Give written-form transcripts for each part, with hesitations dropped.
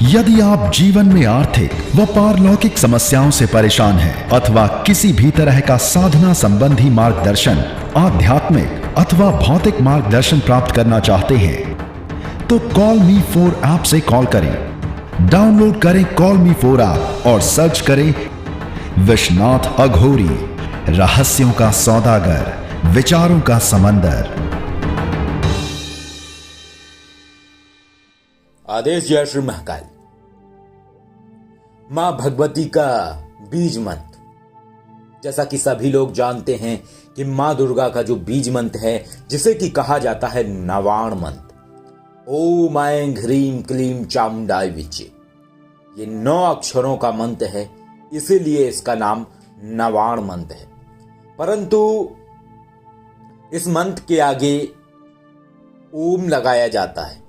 यदि आप जीवन में आर्थिक व पारलौकिक समस्याओं से परेशान हैं अथवा किसी भी तरह का साधना संबंधी मार्गदर्शन, आध्यात्मिक अथवा भौतिक मार्गदर्शन प्राप्त करना चाहते हैं तो कॉल मी 4 ऐप से कॉल करें। डाउनलोड करें कॉल मी 4 ऐप और सर्च करें विश्वनाथ अघोरी, रहस्यों का सौदागर, विचारों का समंदर। आदेश जय श्री महाकाल। मां भगवती का बीज मंत्र, जैसा कि सभी लोग जानते हैं कि मां दुर्गा का जो बीज मंत्र है, जिसे कि कहा जाता है नवाण मंत्र, ओम ऐं ह्रीं क्लीं चामुंडाय विचे, ये 9 अक्षरों का मंत्र है, इसीलिए इसका नाम नवाण मंत्र है। परंतु इस मंत्र के आगे ओम लगाया जाता है।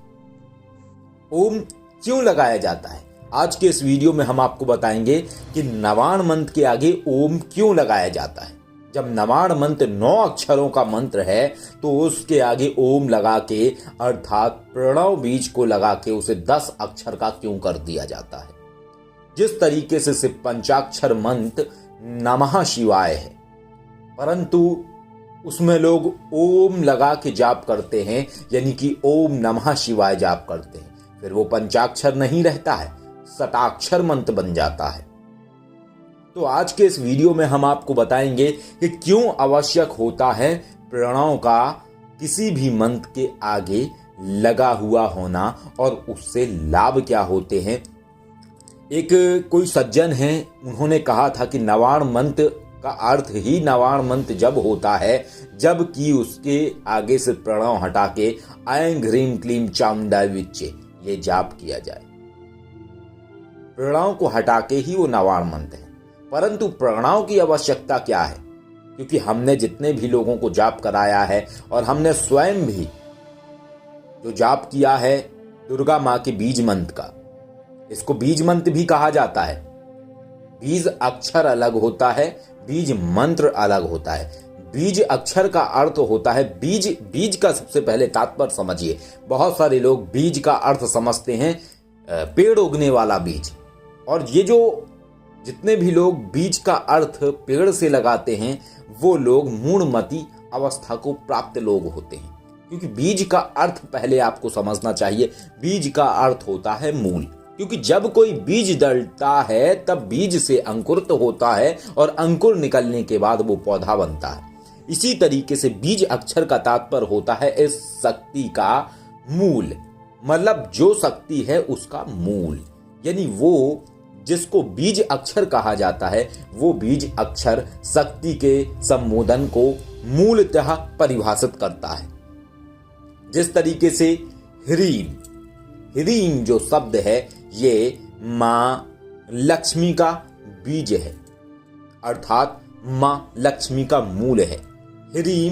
ओम क्यों लगाया जाता है? आज के इस वीडियो में हम आपको बताएंगे कि नवाण मंत्र के आगे ओम क्यों लगाया जाता है। जब नवाण मंत्र 9 अक्षरों का मंत्र है तो उसके आगे ओम लगा के, अर्थात प्रणव बीज को लगा के उसे 10 अक्षर का क्यों कर दिया जाता है। जिस तरीके से सिर्फ पंचाक्षर मंत्र नमः शिवाय है, परंतु उसमें लोग ओम लगा के जाप करते हैं, यानी कि ओम नमः शिवाय जाप करते हैं। फिर वो पंचाक्षर नहीं रहता है, शताक्षर मंत्र बन जाता है। तो आज के इस वीडियो में हम आपको बताएंगे कि क्यों आवश्यक होता है प्रणव का किसी भी मंत्र के आगे लगा हुआ होना और उससे लाभ क्या होते हैं। एक कोई सज्जन है, उन्होंने कहा था कि नवाण मंत्र का अर्थ ही नवाण मंत्र जब होता है जबकि उसके आगे से प्रणव हटा के ऐं ह्रीं क्लीं चामुंडाय विचे ये जाप किया जाए। प्रणव को हटा के ही वो नवाण मंत्र है। परंतु प्रणव की आवश्यकता क्या है? क्योंकि हमने जितने भी लोगों को जाप कराया है और हमने स्वयं भी जो जाप किया है दुर्गा मां के बीज मंत्र का, इसको बीज मंत्र भी कहा जाता है। बीज अक्षर अलग होता है, बीज मंत्र अलग होता है। बीज अक्षर का अर्थ होता है बीज। बीज का सबसे पहले तात्पर्य समझिए। बहुत सारे लोग बीज का अर्थ समझते हैं पेड़ उगने वाला बीज, और ये जो जितने भी लोग बीज का अर्थ पेड़ से लगाते हैं वो लोग मूढ़मती अवस्था को प्राप्त लोग होते हैं। क्योंकि बीज का अर्थ पहले आपको समझना चाहिए। बीज का अर्थ होता है मूल, क्योंकि जब कोई बीज डलता है तब बीज से अंकुरित होता है और अंकुर निकलने के बाद वो पौधा बनता है। इसी तरीके से बीज अक्षर का तात्पर्य होता है इस शक्ति का मूल, मतलब जो शक्ति है उसका मूल, यानी वो जिसको बीज अक्षर कहा जाता है वो बीज अक्षर शक्ति के संबोधन को मूलतः परिभाषित करता है। जिस तरीके से ह्रीं, ह्रीं जो शब्द है ये मां लक्ष्मी का बीज है, अर्थात मां लक्ष्मी का मूल है। ह्रीं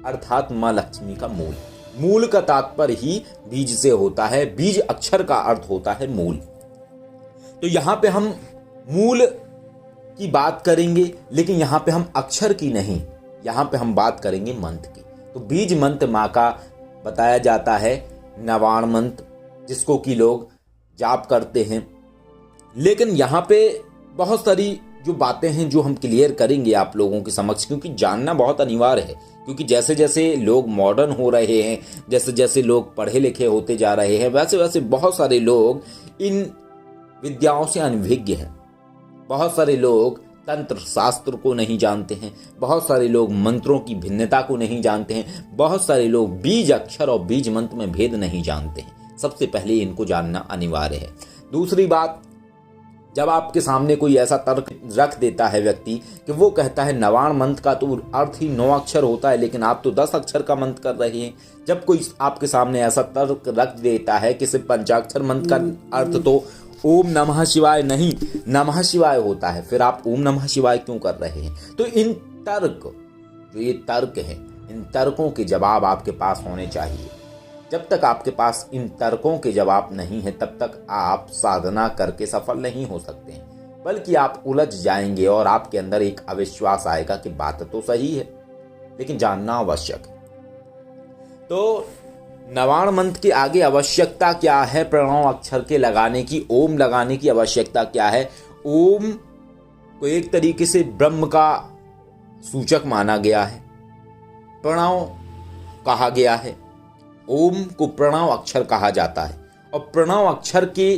अर्थात मां लक्ष्मी का मूल। मूल का तात्पर्य ही बीज से होता है। बीज अक्षर का अर्थ होता है मूल। तो यहां पे हम मूल की बात करेंगे, लेकिन यहां पे हम अक्षर की नहीं, यहां पे हम बात करेंगे मंत्र की। तो बीज मंत्र मां का बताया जाता है नवाण मंत्र, जिसको कि लोग जाप करते हैं। लेकिन यहां पे बहुत सारी जो बातें हैं जो हम क्लियर करेंगे आप लोगों के समक्ष, क्योंकि जानना बहुत अनिवार्य है। क्योंकि जैसे जैसे लोग मॉडर्न हो रहे हैं, जैसे जैसे लोग पढ़े लिखे होते जा रहे हैं, वैसे वैसे बहुत सारे लोग इन विद्याओं से अनभिज्ञ हैं। बहुत सारे लोग तंत्र शास्त्र को नहीं जानते हैं, बहुत सारे लोग मंत्रों की भिन्नता को नहीं जानते हैं, बहुत सारे लोग बीज अक्षर और बीज मंत्र में भेद नहीं जानते हैं। सबसे पहले इनको जानना अनिवार्य है। दूसरी बात, जब आपके सामने कोई ऐसा तर्क रख देता है व्यक्ति कि वो कहता है नवाण मंत्र का तो अर्थ ही 9 अक्षर होता है, लेकिन आप तो 10 अक्षर का मंत्र कर रहे हैं। जब कोई आपके सामने ऐसा तर्क रख देता है कि सिर्फ पंचाक्षर मंत्र का अर्थ तो ओम नमः शिवाय नहीं नमः शिवाय होता है, फिर आप ओम नमः शिवाय क्यों कर रहे हैं? तो इन तर्क, जो ये तर्क है, इन तर्कों के जवाब आपके पास होने चाहिए। जब तक आपके पास इन तर्कों के जवाब नहीं है तब तक आप साधना करके सफल नहीं हो सकते हैं, बल्कि आप उलझ जाएंगे और आपके अंदर एक अविश्वास आएगा कि बात तो सही है लेकिन जानना आवश्यक है। तो नवाण मंत्र के आगे आवश्यकता क्या है प्रणव अक्षर के लगाने की, ओम लगाने की आवश्यकता क्या है। ओम को एक तरीके से ब्रह्म का सूचक माना गया है, प्रणव कहा गया है, ओम को प्रणव अक्षर कहा जाता है। और प्रणव अक्षर के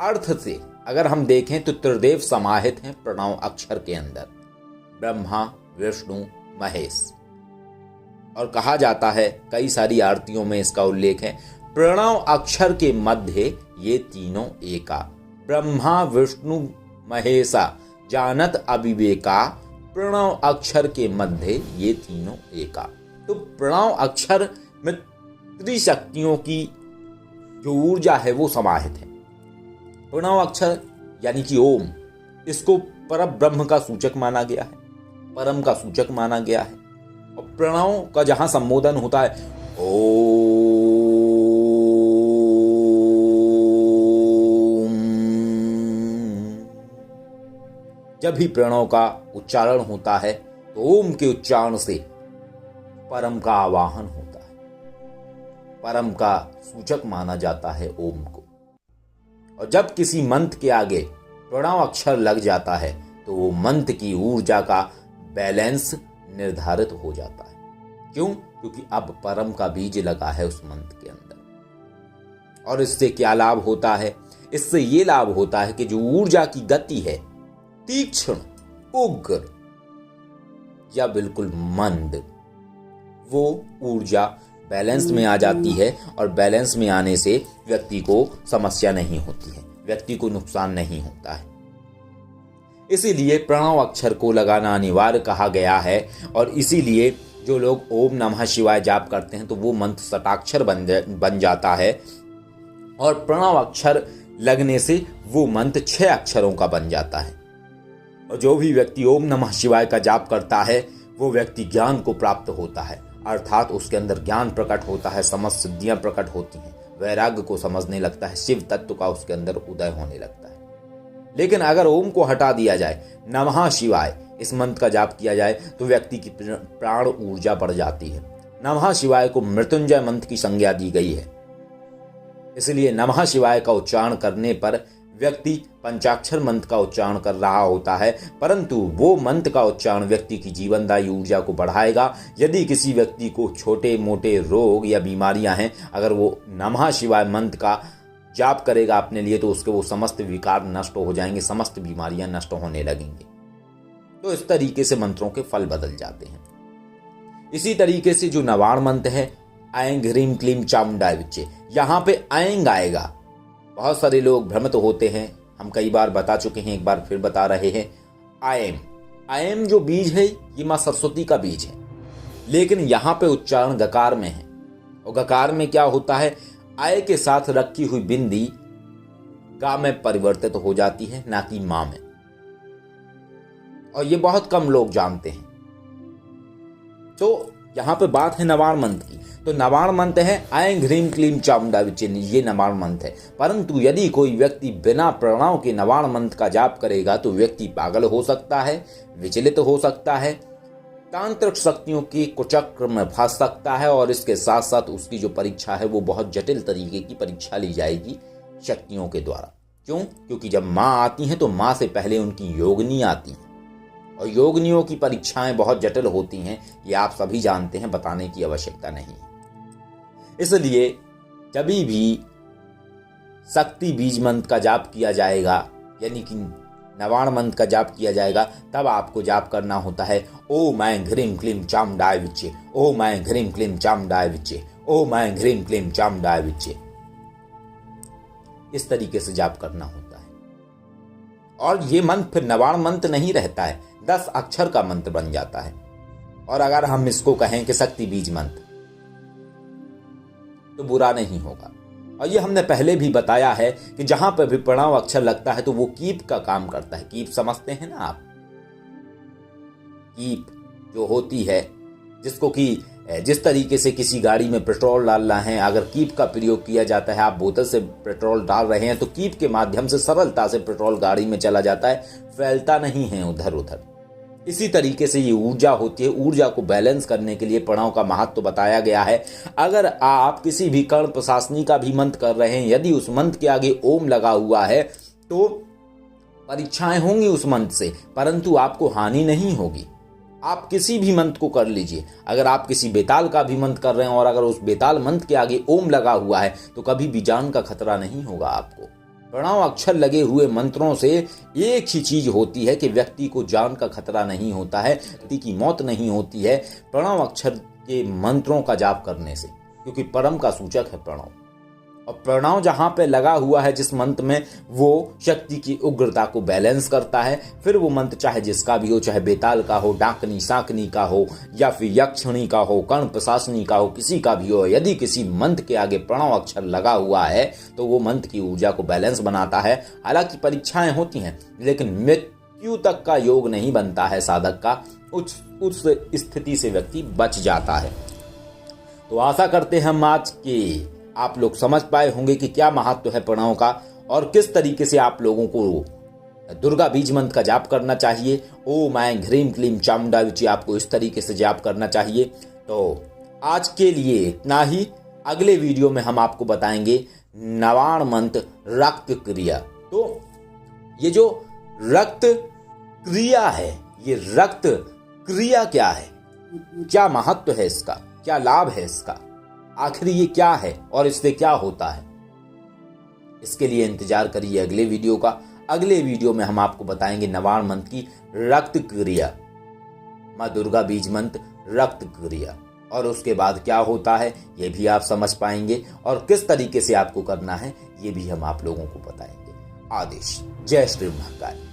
अर्थ से अगर हम देखें तो त्रिदेव समाहित हैं प्रणव अक्षर के अंदर, ब्रह्मा विष्णु महेश। और कहा जाता है, कई सारी आरतियों में इसका उल्लेख है, प्रणव अक्षर के मध्य ये तीनों एका, ब्रह्मा विष्णु महेशा जानत अविवेका, प्रणव अक्षर के मध्य ये तीनों एका। तो प्रणव अक्षर में त्रिशक्तियों की जो ऊर्जा है वो समाहित है। प्रणव अक्षर यानी कि ओम, इसको परम ब्रह्म का सूचक माना गया है, परम का सूचक माना गया है। और प्रणव का जहां संबोधन होता है ओम, जब भी प्रणव का उच्चारण होता है तो ओम के उच्चारण से परम का आवाहन होता है, परम का सूचक माना जाता है ओम को। और जब किसी मंत्र के आगे प्रणव अक्षर लग जाता है तो वो मंत्र की ऊर्जा का बैलेंस निर्धारित हो जाता है। क्यों? क्योंकि अब परम का बीज लगा है उस मंत्र के अंदर। और इससे क्या लाभ होता है? इससे ये लाभ होता है कि जो ऊर्जा की गति है, तीक्ष्ण, उग्र या बिल्कुल मंद, वो ऊर्जा बैलेंस में आ जाती है। और बैलेंस में आने से व्यक्ति को समस्या नहीं होती है, व्यक्ति को नुकसान नहीं होता है। इसीलिए प्रणव अक्षर को लगाना अनिवार्य कहा गया है। और इसीलिए जो लोग ओम नमः शिवाय जाप करते हैं तो वो मंत्र सटाक्षर बन जाता है। और प्रणव अक्षर लगने से वो मंत्र 6 अक्षरों का बन जाता है। और जो भी व्यक्ति ओम नमः शिवाय का जाप करता है वो व्यक्ति ज्ञान को प्राप्त होता है, अर्थात उसके अंदर ज्ञान प्रकट होता है, समस्त सिद्धियां प्रकट होती हैं, वैराग्य को समझने लगता है, शिव तत्व का उसके अंदर उदय होने लगता है। लेकिन अगर ओम को हटा दिया जाए, नमः शिवाय इस मंत्र का जाप किया जाए तो व्यक्ति की प्राण ऊर्जा बढ़ जाती है। नमः शिवाय को मृत्युंजय मंत्र की संज्ञा दी गई है। इसलिए नमः शिवाय का उच्चारण करने पर व्यक्ति पंचाक्षर मंत्र का उच्चारण कर रहा होता है, परंतु वो मंत्र का उच्चारण व्यक्ति की जीवनदायी ऊर्जा को बढ़ाएगा। यदि किसी व्यक्ति को छोटे मोटे रोग या बीमारियां हैं, अगर वो नमः शिवाय मंत्र का जाप करेगा अपने लिए तो उसके वो समस्त विकार नष्ट हो जाएंगे, समस्त बीमारियां नष्ट होने लगेंगी। तो इस तरीके से मंत्रों के फल बदल जाते हैं। इसी तरीके से जो नवाण मंत्र है, ऐं ह्रीं क्लीं चामुंडाय विच्चे, यहाँ पे ऐं आएगा। बहुत सारे लोग भ्रमित होते हैं, हम कई बार बता चुके हैं, एक बार फिर बता रहे हैं। ऐं जो बीज है ये माँ सरस्वती का बीज है, लेकिन यहाँ पे उच्चारण गकार में है। और गकार में क्या होता है, आय के साथ रखी हुई बिंदी गा में परिवर्तित हो जाती है, ना कि मां में। और ये बहुत कम लोग जानते हैं। तो यहां पे बात है नवाण मंत्र की। तो नवाण मंत्र है ऐं ह्रीं क्लीं चामुंडा विच्चे, ये नवाण मंत्र है। परंतु यदि कोई व्यक्ति बिना प्रणव के नवाण मंत्र का जाप करेगा तो व्यक्ति पागल हो सकता है, विचलित हो सकता है, तांत्रिक शक्तियों की कुचक्र में फंस सकता है। और इसके साथ साथ उसकी जो परीक्षा है वो बहुत जटिल तरीके की परीक्षा ली जाएगी शक्तियों के द्वारा। क्यों? क्योंकि जब माँ आती हैं तो माँ से पहले उनकी योगिनी आती हैं, और योगिनियों की परीक्षाएं बहुत जटिल होती हैं, ये आप सभी जानते हैं, बताने की आवश्यकता नहीं। इसलिए जब भी शक्ति बीज मंत्र का जाप किया जाएगा, यानी कि नवाण मंत्र का जाप किया जाएगा, तब आपको जाप करना होता है ओम ऐं ह्रीं क्लीं चामुंडाय विच्चे, ओम ऐं ह्रीं क्लीं चामुंडाय विच्चे, ओम ऐं ह्रीं क्लीं चामुंडाय विच्चे। इस तरीके से जाप करना होता है। और ये मंत्र फिर नवाण मंत्र नहीं रहता है, 10 अक्षर का मंत्र बन जाता है। और अगर हम इसको कहें कि शक्ति बीज मंत्र, तो बुरा नहीं होगा। और ये हमने पहले भी बताया है कि जहां पर भी प्रणव अक्षर लगता है तो वो कीप का काम करता है। कीप समझते हैं ना आप? कीप जो होती है, जिसको कि जिस तरीके से किसी गाड़ी में पेट्रोल डालना है, अगर कीप का प्रयोग किया जाता है, आप बोतल से पेट्रोल डाल रहे हैं तो कीप के माध्यम से सरलता से पेट्रोल गाड़ी में चला जाता है, फैलता नहीं है उधर उधर। इसी तरीके से ये ऊर्जा होती है। ऊर्जा को बैलेंस करने के लिए प्रणव का महत्व बताया गया है। अगर आप किसी भी कर्ण प्रशासनी का भी मंत्र कर रहे हैं, यदि उस मंत्र के आगे ओम लगा हुआ है तो परीक्षाएं होंगी उस मंत्र से, परंतु आपको हानि नहीं होगी। आप किसी भी मंत्र को कर लीजिए। अगर आप किसी बेताल का भी मंत्र कर रहे हैं और अगर उस बेताल मंत्र के आगे ओम लगा हुआ है तो कभी भी जान का खतरा नहीं होगा आपको। प्रणव अक्षर लगे हुए मंत्रों से एक ही चीज होती है कि व्यक्ति को जान का खतरा नहीं होता है, व्यक्ति की मौत नहीं होती है प्रणव अक्षर के मंत्रों का जाप करने से, क्योंकि परम का सूचक है प्रणव। और प्रणव जहां पे लगा हुआ है जिस मंत्र में, वो शक्ति की उग्रता को बैलेंस करता है। फिर वो मंत्र चाहे जिसका भी हो, चाहे बेताल का हो, डाकनी साकनी का हो, या फिर यक्षिणी का हो, कर्ण प्रशासनी का हो, किसी का भी हो, यदि किसी मंत्र के आगे प्रणव अक्षर लगा हुआ है तो वो मंत्र की ऊर्जा को बैलेंस बनाता है। हालांकि परीक्षाएं होती हैं, लेकिन मृत्यु तक का योग नहीं बनता है साधक का। उस स्थिति से व्यक्ति बच जाता है। तो आशा करते हैं हम आज के आप लोग समझ पाए होंगे कि क्या महत्व है प्रणव का और किस तरीके से आप लोगों को दुर्गा बीज मंत्र का जाप करना चाहिए। ओम ऐं ह्रीं क्लीं चामुंडा विची आपको इस तरीके से जाप करना चाहिए। तो आज के लिए इतना ही। अगले वीडियो में हम आपको बताएंगे नवाण मंत्र रक्त क्रिया। तो ये जो रक्त क्रिया है, ये रक्त क्रिया क्या है, क्या महत्व है इसका, क्या लाभ है इसका, आखिर ये क्या है और इससे क्या होता है, इसके लिए इंतजार करिए अगले वीडियो का। अगले वीडियो में हम आपको बताएंगे नवाण मंत्र की रक्त क्रिया, माँ दुर्गा बीज मंत्र रक्त क्रिया, और उसके बाद क्या होता है ये भी आप समझ पाएंगे और किस तरीके से आपको करना है ये भी हम आप लोगों को बताएंगे। आदेश। जय श्री महाकाल।